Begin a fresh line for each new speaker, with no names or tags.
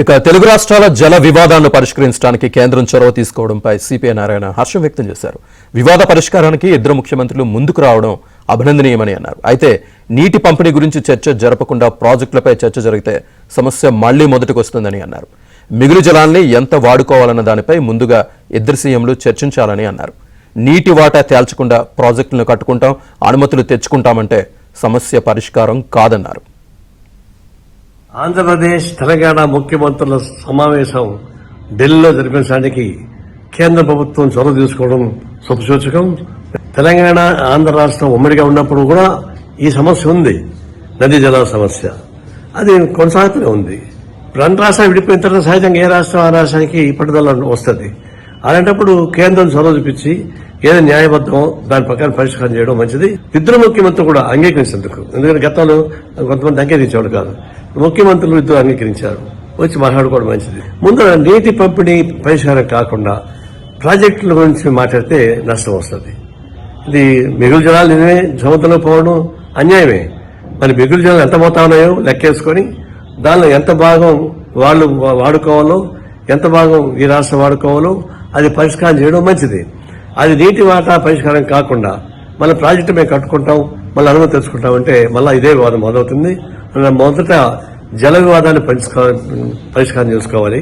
ఇక తెలుగు రాష్ట్రాల జల వివాదాలను పరిష్కరించడానికి కేంద్రం చొరవ తీసుకోవడంపై సిపిఐ నారాయణ హర్షం వ్యక్తం చేశారు. వివాద పరిష్కారానికి ఇద్దరు ముఖ్యమంత్రులు ముందుకు రావడం అభినందనీయమని అన్నారు. అయితే నీటి పంపిణీ గురించి చర్చ జరపకుండా ప్రాజెక్టులపై చర్చ జరిగితే సమస్య మళ్లీ మొదటికి వస్తుందని అన్నారు. మిగులు జలాల్ని ఎంత వాడుకోవాలన్న దానిపై ముందుగా ఇద్దరు సీఎంలు చర్చించాలని అన్నారు. నీటి వాటా తేల్చకుండా ప్రాజెక్టులను కట్టుకుంటాం, అనుమతులు తెచ్చుకుంటామంటే సమస్య పరిష్కారం కాదన్నారు.
ఆంధ్రప్రదేశ్ తెలంగాణ ముఖ్యమంత్రుల సమావేశం ఢిల్లీలో జరిపించడానికి కేంద్ర ప్రభుత్వం చొరవ తీసుకోవడం శుభసూచకం. తెలంగాణ ఆంధ్ర రాష్ట్రం ఉమ్మడిగా ఉన్నప్పుడు కూడా ఈ సమస్య ఉంది, నదీ జలాల సమస్య. అది కొనసాగుతూనే ఉంది. రెండు రాష్ట్రాలు విడిపోయిన తర్వాత సహజంగా ఏ రాష్ట్రం ఆ రాష్ట్రానికి పట్టుదల వస్తుంది. అలాంటప్పుడు కేంద్రం చొరవ చూపించి ఏదో న్యాయబద్దమో దాని ప్రకారం పరిష్కారం చేయడం మంచిది. ఇద్దరు ముఖ్యమంత్రులు కూడా అంగీకరించేందుకు, ఎందుకంటే గతంలో కొంతమంది అంగీకరించేవాడు కాదు, ముఖ్యమంత్రులు ఇద్దరు అంగీకరించారు, వచ్చి మాట్లాడుకోవడం మంచిది. ముందు నీటి పంపిణీ పరిష్కారం కాకుండా ప్రాజెక్టుల గురించి మాట్లాడితే నష్టం వస్తుంది. ఇది మిగులు జలాలు నిజమే సముద్రంలో పోవడం అన్యాయమే. మరి మిగులు జలాలు ఎంత మోతాదు ఉన్నాయో లెక్కేసుకొని దానిలో ఎంత భాగం వాళ్ళు వాడుకోవాలో, ఎంత భాగం ఈ రాష్ట్రం వాడుకోవాలో అది పరిష్కారం చేయడం మంచిది. అది నీటి వాటా పరిష్కారం కాకుండా మళ్ళీ ప్రాజెక్టు మేము కట్టుకుంటాం, మళ్ళీ అనుమతి తెచ్చుకుంటామంటే మళ్ళీ ఇదే వివాదం మొదలవుతుంది. మొదట జల వివాదాన్ని పరిష్కారం చేసుకోవాలి.